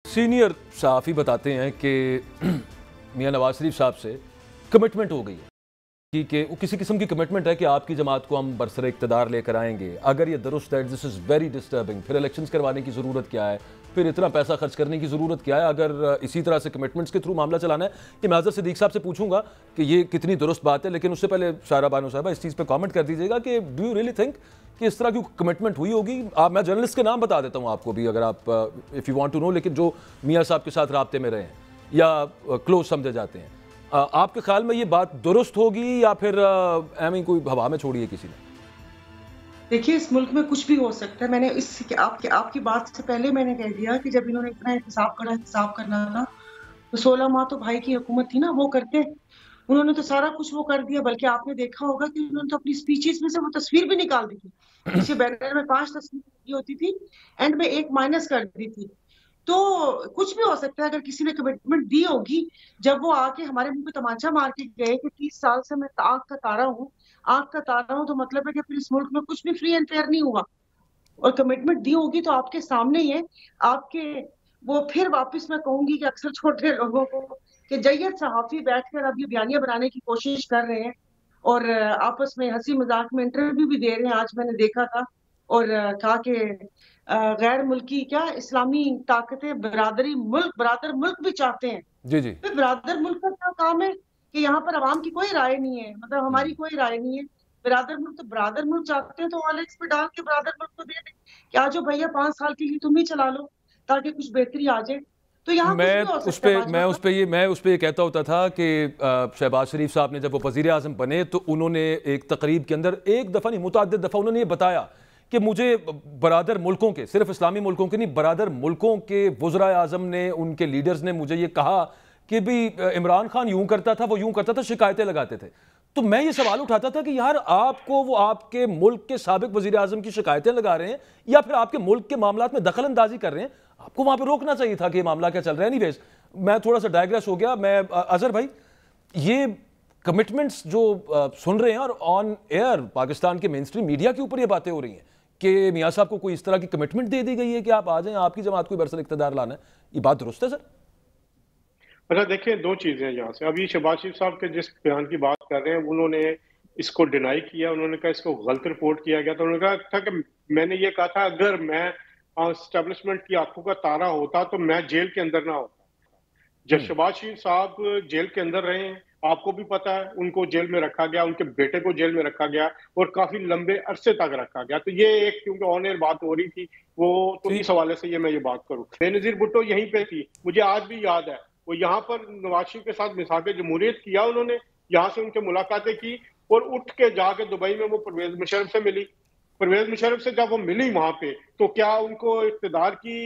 Senior सहाफ़ी बताते हैं कि मियां नवाज शरीफ साहब से कमिटमेंट हो गई है कि किसी किस्म की कमिटमेंट है कि आपकी जमात को हम बरसर इक़्तिदार लेकर आएंगे। अगर ये दुरुस्त है, दिस इज़ वेरी डिस्टर्बिंग। फिर इलेक्शंस करवाने की ज़रूरत क्या है, फिर इतना पैसा खर्च करने की ज़रूरत क्या है अगर इसी तरह से कमिटमेंट्स के थ्रू मामला चलाना है। ये मैं आज़र सिद्दीक साहब से पूछूंगा कि ये कितनी दुरुस्त बात है, लेकिन उससे पहले सारा बानो साहब इस चीज़ पर कॉमेंट कर दीजिएगा कि डू यू रियली थिंक कि इस तरह की कमिटमेंट हुई होगी? मैं जर्नलिस्ट के नाम बता देता हूँ आपको भी, अगर आप if you want to know, लेकिन जो मियाँ साहब के साथ राब्ते में रहे हैं या क्लोज समझे जाते हैं, आपके ख्याल में ये बात दुरुस्त होगी या फिर ऐਵੇਂ कोई हवा में छोड़ी है किसी ने? देखिए, इस मुल्क में कुछ भी हो सकता है। मैंने आपकी बात से पहले मैंने कह दिया कि जब इन्होंने इतना हिसाब करना था, तो 16 माह तो भाई की हुकूमत थी ना, वो करते। उन्होंने तो सारा कुछ वो कर दिया, बल्कि आपने देखा होगा कि उन्होंने तो अपनी स्पीचेस में से वो तस्वीर भी निकाल दी थी। पीछे बैनर में 5 तस्वीर होती थी, एंड में 1 माइनस कर दी थी। तो कुछ भी हो सकता है। अगर किसी ने कमिटमेंट दी होगी, जब वो आके हमारे मुंह पे तमाचा मार के गए कि 30 साल से मैं आग का तारा हूँ, तो मतलब है कि फिर इस मुल्क में कुछ भी फ्री एंड फेयर नहीं हुआ। और कमिटमेंट दी होगी तो आपके सामने ही है। आपके वो फिर वापस मैं कहूंगी कि अक्सर छोटे लोगों को कि जैयद सहाफी बैठकर अब ये बयानियां बनाने की कोशिश कर रहे हैं और आपस में हंसी मजाक में इंटरव्यू भी दे रहे हैं। आज मैंने देखा था और कहा कि गैर मुल्की क्या इस्लामी ताकतें बरादर मुल्क भी चाहते हैं। जी जी। तो बरादर मुल्क का क्या काम है कि यहाँ पर आवाम की कोई राय नहीं है, मतलब हमारी कोई राय नहीं है। बरादर मुल्क चाहते हैं तो ऑलेक्स पे डाल के बरादर मुल्क को दे दें कि आज भैया 5 साल के लिए तुम ही चला लो ताकि कुछ बेहतरी आ जाए। तो यहाँ कुछ भी हो सकता है। मैं उस पे ये कहता होता था कि शहबाज शरीफ साहब ने जब वो वज़ीर आज़म बने तो उन्होंने एक तकरीब के अंदर एक दफ़ा नहीं मुतअद्दिद दफ़ा उन्होंने ये बताया कि मुझे बरादर मुल्कों के, सिर्फ इस्लामी मुल्कों के नहीं, बरादर मुल्कों के वज़रा आज़म ने, उनके लीडर्स ने मुझे ये कहा कि भी इमरान खान यूं करता था, वो यूं करता था, शिकायतें लगाते थे। तो मैं ये सवाल उठाता था कि यार आपको वो आपके मुल्क के साबिक वज़ीर आज़म की शिकायतें लगा रहे हैं या फिर आपके मुल्क के मामलात में दखल अंदाजी कर रहे हैं, आपको वहां पर रोकना चाहिए था कि ये मामला क्या चल रहा है। एनीवेज, मैं थोड़ा सा डायग्रेस हो गया। मैं अजहर भाई, ये कमिटमेंट्स जो सुन रहे हैं और ऑन एयर पाकिस्तान के मेन स्ट्रीम मीडिया के ऊपर ये बातें हो रही हैं कि मियाँ साहब को कोई इस तरह की कमिटमेंट दे दी गई है कि आप आ जाएं, आपकी जमात को बरसर इक़्तिदार लाना है, ये बात दुरुस्त है सर? अच्छा देखिए, दो चीजें हैं यहाँ से। अभी शहबाज शरीफ साहब के जिस बयान की बात कर रहे हैं, उन्होंने इसको डिनाई किया। उन्होंने कहा इसको गलत रिपोर्ट किया गया। तो उन्होंने कहा था कि मैंने ये कहा था अगर मैं एस्टेब्लिशमेंट की आंखों का तारा होता तो मैं जेल के अंदर ना होता। जब शहबाज शरीफ साहब जेल के अंदर रहे हैं, आपको भी पता है, उनको जेल में रखा गया, उनके बेटे को जेल में रखा गया और काफी लंबे अरसे तक रखा गया। तो ये एक, क्योंकि ऑन एयर बात हो रही थी, वो तो इस हवाले से मैं ये बात करूं। बेनजीर भुट्टो यहीं पे थी, मुझे आज भी याद है। वो यहाँ पर नवाज शरीफ के साथ मिसाक जमहूरियत किया उन्होंने, यहाँ से उनके मुलाकातें की और उठ के जाके दुबई में वो परवेज मुशर्रफ से मिली। परवेज मुशर्रफ से जब वो मिली वहां पे, तो क्या उनको इक़्तिदार की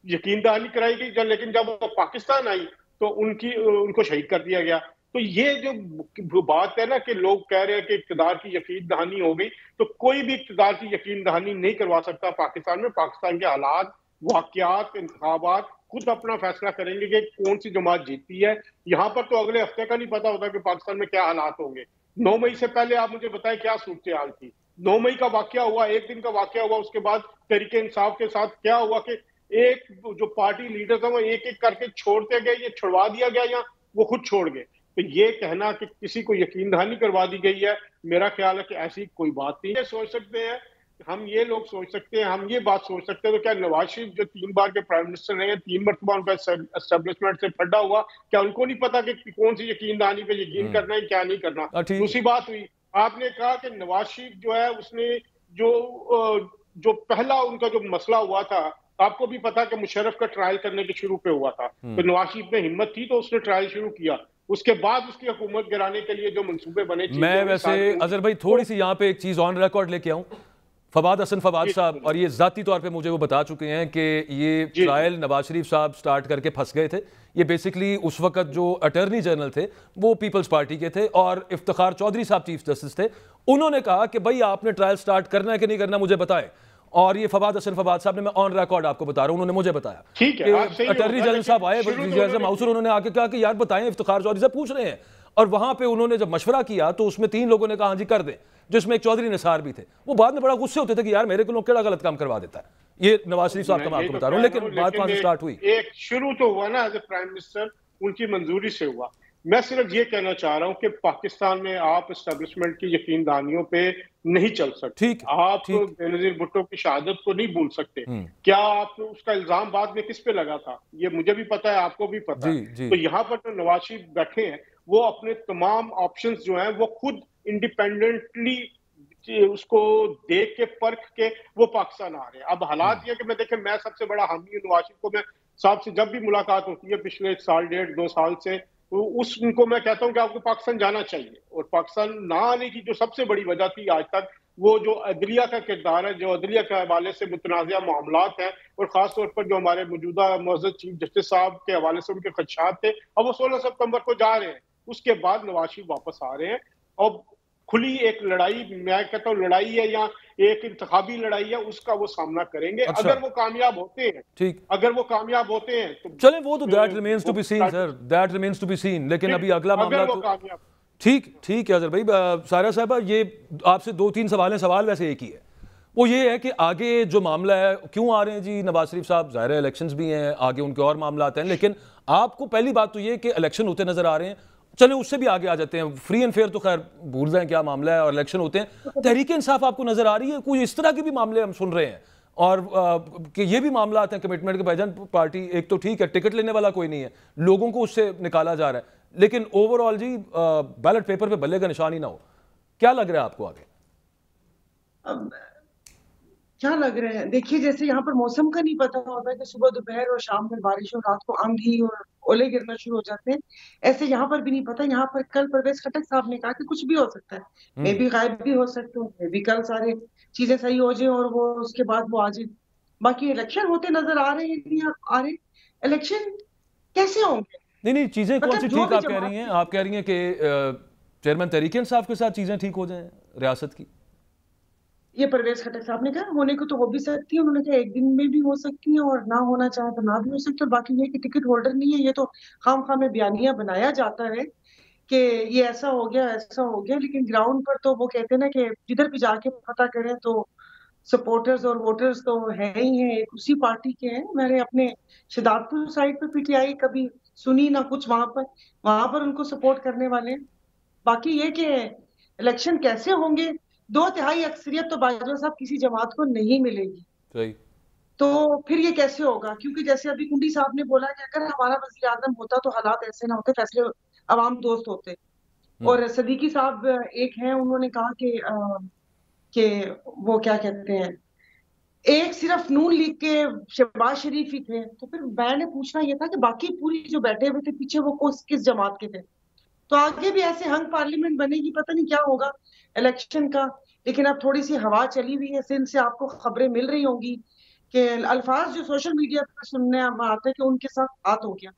यकीन दहानी कराई गई? लेकिन जब वो पाकिस्तान आई तो उनको शहीद कर दिया गया। तो ये जो बात है ना कि लोग कह रहे हैं कि इक़्तिदार की यकीन दहानी हो गई, तो कोई भी इक़्तिदार की यकीन दहानी नहीं करवा सकता पाकिस्तान में। पाकिस्तान के हालात, वाक़यात, इंतखाबात खुद अपना फैसला करेंगे कि कौन सी जमात जीतती है। यहाँ पर तो अगले हफ्ते का नहीं पता होता कि पाकिस्तान में क्या हालात होंगे। 9 मई से पहले आप मुझे बताएं क्या सूरत हाल थी। 9 मई का वाकया हुआ, एक दिन का वाकया हुआ, उसके बाद तहरीक इंसाफ के साथ क्या हुआ कि एक जो पार्टी लीडर था वो एक एक करके छोड़ते गए, ये छुड़वा दिया गया या वो खुद छोड़ गए। तो ये कहना कि किसी को यकीन दहानी करवा दी गई है, मेरा ख्याल है कि ऐसी कोई बात नहीं है। सोच सकते हैं हम, ये लोग सोच सकते हैं, हम ये बात सोच सकते हैं, तो क्या नवाज शरीफ जो 3 बार के प्राइम मिनिस्टर रहे हैं, 3 मरतबा उनका एस्टेब्लिशमेंट से फटा हुआ, क्या उनको नहीं पता कि कौन सी यकीन दहानी पे यकीन करना है, क्या नहीं करना? दूसरी बात हुई, आपने कहा कि नवाज शरीफ जो है उसने जो पहला उनका जो मसला हुआ था, आपको भी पता कि मुशर्रफ का ट्रायल करने के शुरू पे हुआ था, तो नवाज शरीफ ने हिम्मत थी तो उसने ट्रायल शुरू किया। उसके बाद उसकी हुकूमत गिराने के लिए जो मंसूबे बने, मैं वैसे अजहर भाई थोड़ी सी यहाँ पे एक चीज ऑन रिकॉर्ड लेके आऊं। फवाद हसन फवाद साहब, और ये जाती तौर पे मुझे वो बता चुके हैं कि ये ट्रायल नवाज शरीफ साहब स्टार्ट करके फंस गए थे। ये बेसिकली उस वक्त जो अटॉर्नी जनरल थे वो पीपल्स पार्टी के थे और इफ्तिखार चौधरी साहब चीफ जस्टिस थे। उन्होंने कहा कि भाई आपने ट्रायल स्टार्ट करना है कि नहीं करना मुझे बताएं। और ये फवाद हसन फवाद साहब ने, मैं ऑन रिकॉर्ड आपको बता रहा हूं, उन्होंने मुझे बताया कि अटॉर्नी जनरल साहब आए हाउस, उन्होंने आके कहा कि यार बताएं, इफ्तिखार चौधरी से पूछ रहे हैं। और वहां पे उन्होंने जब मशवरा किया तो उसमें 3 लोगों ने कहा हाँ जी कर दें, जिसमें एक चौधरी निसार भी थे। वो बाद में बड़ा गुस्से होते थे कि यार मेरे को लोग केड़ा गलत काम करवा देता है। ये नवाज शरीफ साहब का मैं मैं आपको तो बता रहा हूँ, लेकिन बात वहां से स्टार्ट हुई। एक शुरू तो हुआ ना एज ए प्राइम मिनिस्टर, उनकी मंजूरी से हुआ। मैं सिर्फ ये कहना चाह रहा हूँ कि पाकिस्तान में आप एस्टेब्लिशमेंट की यकीनदानियों पे नहीं चल सकते। ठीक आप ठीक। बेनजीर भुट्टो की शहादत को नहीं भूल सकते। हम्म। क्या आप उसका इल्जाम बाद में किस पे लगा था, ये मुझे भी पता है, आपको भी पता जी है। जी। तो यहाँ पर जो नवाज शरीफ बैठे हैं, वो अपने तमाम ऑप्शंस जो हैं वो खुद इंडिपेंडेंटली उसको देख के परख के वो पाकिस्तान आ रहे हैं। अब हालात ये कि मैं देखें, मैं सबसे बड़ा हामी हूं नवाज शरीफ को। मैं साहब से जब भी मुलाकात होती है पिछले साल, 1.5-2 साल से, तो उनको मैं कहता हूं कि आपको पाकिस्तान जाना चाहिए। और पाकिस्तान ना आने की जो सबसे बड़ी वजह थी आज तक, वो जो अदलिया का किरदार है, जो अदलिया के हवाले से मुतनाज़ा मामलात हैं, और खासतौर पर जो हमारे मौजूदा मुअज़्ज़ज़ चीफ जस्टिस साहब के हवाले से उनके खदशात थे। अब वो 16 सितंबर को जा रहे हैं, उसके बाद नवाज शरीफ वापस आ रहे हैं। और खुली एक लड़ाई, मैं कहता हूँ लड़ाई है या एक इंतखाबी लड़ाई है, उसका वो सामना करेंगे। अच्छा। अगर वो कामयाब होते हैं, ठीक। अगर वो कामयाब होते हैं तो चले, वो तो that remains to be seen sir, that remains to be seen. लेकिन अभी अगला मामला तो ठीक ठीक है अजहर भाई। सारा साहब, ये आपसे 2-3 सवाल वैसे एक ही है। वो ये है कि आगे जो मामला है, क्यों आ रहे हैं जी नवाज शरीफ साहब? ज़ाहिर है इलेक्शंस भी हैं, आगे उनके और मामला आते हैं, लेकिन आपको पहली बात तो ये कि इलेक्शन होते नजर आ रहे हैं। चले उससे भी आगे आ जाते हैं, फ्री एंड फेयर तो खैर भूल जाएं क्या मामला है, और इलेक्शन होते हैं। तहरीक इंसाफ आपको नजर आ रही है? कोई इस तरह के भी मामले हम सुन रहे हैं, और कि ये भी मामला आते हैं कमिटमेंट के, भाईजान पार्टी एक तो ठीक है, टिकट लेने वाला कोई नहीं है, लोगों को उससे निकाला जा रहा है, लेकिन ओवरऑल जी बैलेट पेपर पे बल्ले का निशान ही ना हो। क्या लग रहा है आपको आगे? अब क्या लग रहा है, देखिए जैसे यहाँ पर मौसम का नहीं पता होता है कि सुबह दोपहर और शाम में बारिश और रात को आंधी और ओले गिरना शुरू हो जाते हैं, ऐसे यहाँ पर भी नहीं पता। यहाँ पर कल परवेज खटक साहब ने कहा कि कुछ भी हो सकता है, मैं भी गायब भी हो सकता हूँ, मैं भी कल सारे चीजें सही हो जाए और वो उसके बाद वो आ जाए। बाकी इलेक्शन होते नजर आ रहे हैं नहीं आ रहे, इलेक्शन कैसे होंगे? नहीं नहीं, चीजें कौन सी मतलब जो ठीक भी आप कह रही हैं? आप कह रही हैं कि चेयरमैन तहरीक इंसाफ के साथ चीजें ठीक हो जाएं रियासत की? ये परवेज खटक साहब ने कहा होने को तो हो भी सकती है, उन्होंने कहा एक दिन में भी हो सकती है और ना होना चाहे तो ना भी हो सकती है। और बाकी ये कि टिकट होल्डर नहीं है, ये तो खाम में बयानिया बनाया जाता है कि ये ऐसा हो गया ऐसा हो गया, लेकिन ग्राउंड पर तो वो कहते हैं ना कि जिधर भी जाके पता करें तो सपोर्टर्स और वोटर्स तो है ही हैं, एक उसी पार्टी के हैं। मैंने अपने शिदातपुर साइड पे पीटीआई कभी सुनी ना कुछ, वहां पर उनको सपोर्ट करने वाले हैं। बाकी ये कि इलेक्शन कैसे होंगे, 2/3 अक्सरियत तो बाजवा साहब किसी जमात को नहीं मिलेगी, सही। तो फिर ये कैसे होगा? क्योंकि जैसे अभी कुंडी साहब ने बोला कि अगर हमारा वजीर आजम होता तो हालात ऐसे ना होते, फैसले अवाम दोस्त होते। और सदीकी साहब एक हैं, उन्होंने कहा कि वो क्या कहते हैं, एक सिर्फ नून लीग के शहबाज शरीफ ही थे, तो फिर मैंने पूछना ये था कि बाकी पूरी जो बैठे हुए थे पीछे वो किस जमात के थे? तो आगे भी ऐसे हंग पार्लियामेंट बनेगी, पता नहीं क्या होगा इलेक्शन का। लेकिन अब थोड़ी सी हवा चली हुई है, सिंध से आपको खबरें मिल रही होंगी कि अल्फाज जो सोशल मीडिया पर सुनने आते हैं कि उनके साथ हाथ हो गया।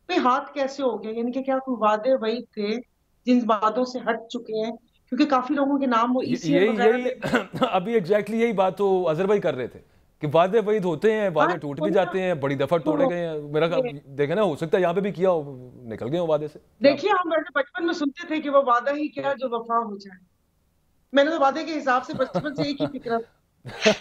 भाई हाथ कैसे हो गया? यानी कि क्या कोई वादे वही थे जिन वादों से हट चुके हैं? क्योंकि काफी लोगों के नाम वो ईसीएल यही वगैरह यही अभी एग्जैक्टली यही बात तो अजहर भाई कर रहे थे कि वादे वही होते हैं, वादे टूट भी जाते हैं, बड़ी दफा तोड़े गए हैं। मेरा देखे ना, हो सकता है यहाँ पे भी किया हो, निकल गए हो वादे से। देखिए हम वैसे बचपन में सुनते थे कि वो वादा ही क्या जो वफा हो जाए। मैंने तो वादे के हिसाब से बचपन से एक ही फिक्र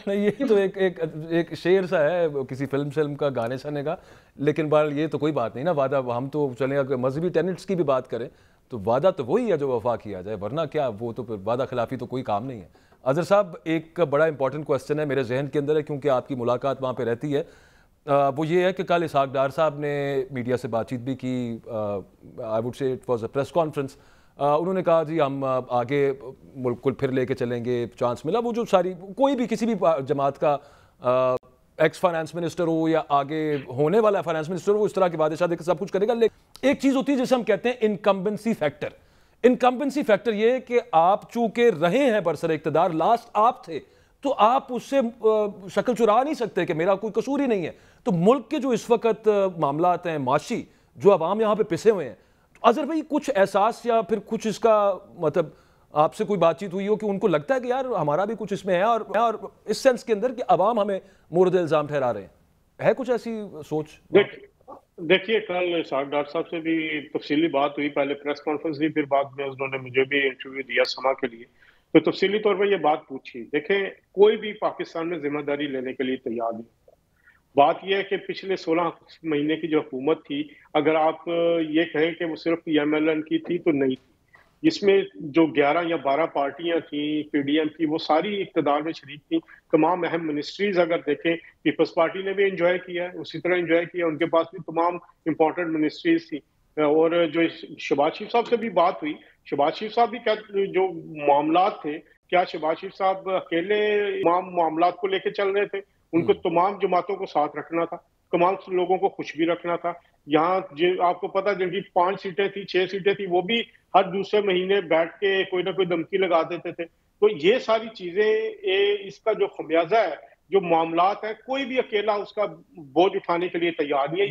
नहीं, ये तो एक शेर सा है किसी फिल्म का, गाने शाने का। लेकिन बार ये तो कोई बात नहीं ना, वादा हम तो चले, अगर मजहबी टेनेट्स की भी बात करें तो वादा तो वही है जो वफा किया जाए, वरना क्या, वो तो फिर वादा खिलाफी तो कोई काम नहीं है। अजहर साहब, एक बड़ा इंपॉर्टेंट क्वेश्चन है मेरे जहन के अंदर है, क्योंकि आपकी मुलाकात वहाँ पे रहती है। वो ये है कि कल इसहाक डार साहब ने मीडिया से बातचीत भी की, I would say it was a press conference. उन्होंने कहा जी हम आगे मुल्क को फिर लेके चलेंगे, चांस मिला। वो जो सारी कोई भी किसी भी जमात का एक्स फाइनेंस मिनिस्टर हो या आगे होने वाला फाइनेंस मिनिस्टर हो, इस तरह के वादे शादे सब कुछ करेगा। लेकिन एक चीज़ होती है जिसे हम कहते हैं इनकम्बेंसी फैक्टर। इनकम्बेंसी फैक्टर ये है कि आप चूंकि रहे हैं बरसर इक़्तिदार, लास्ट आप थे, तो आप उससे शक्ल चुरा नहीं सकते कि मेरा कोई कसूर ही नहीं है। तो मुल्क के जो इस वक्त मामलात हैं माशी, जो अवाम यहाँ पे पिसे हुए हैं, अजहर भाई कुछ एहसास या फिर कुछ इसका मतलब आपसे कोई बातचीत हुई हो कि उनको लगता है कि यार हमारा भी कुछ इसमें है, और इस सेंस के अंदर कि अवाम हमें मोर्द इल्जाम ठहरा रहे हैं, है कुछ ऐसी सोच? देखिए कल इसहाक डार साहब से भी तफसीली बात हुई, पहले प्रेस कॉन्फ्रेंस हुई, फिर बाद में उन्होंने मुझे भी इंटरव्यू दिया समा के लिए। तो तफसीली तौर पर ये बात पूछी। देखें, कोई भी पाकिस्तान में जिम्मेदारी लेने के लिए तैयार नहीं होता। बात यह है कि पिछले 16 महीने की जो हुकूमत थी, अगर आप ये कहें कि वो सिर्फ एमएलएन की थी तो नहीं थी। इसमें जो 11 या 12 पार्टियां थी, पीडीएम की, वो सारी इक़्तिदार में शरीक थी। तमाम अहम मिनिस्ट्रीज अगर देखें, पीपल्स पार्टी ने भी एंजॉय किया है, उसी तरह एंजॉय किया, उनके पास भी तमाम इंपॉर्टेंट मिनिस्ट्रीज थी। और जो शहबाज शरीफ साहब से भी बात हुई, शहबाज शरीफ साहब भी क्या जो मामलात थे, क्या शहबाज शरीफ साहब अकेले तमाम मामलात को लेके चल रहे थे? उनको तमाम जमातों को साथ रखना था, तमाम लोगों को खुश भी रखना था। यहाँ आपको पता, जिनकी 5 सीटें थी, 6 सीटें थी, वो भी हर दूसरे महीने बैठ के कोई ना कोई धमकी लगा देते थे। तो ये सारी चीजें, इसका जो खमियाजा है, जो मामलात है, कोई भी अकेला उसका बोझ उठाने के लिए तैयार नहीं है।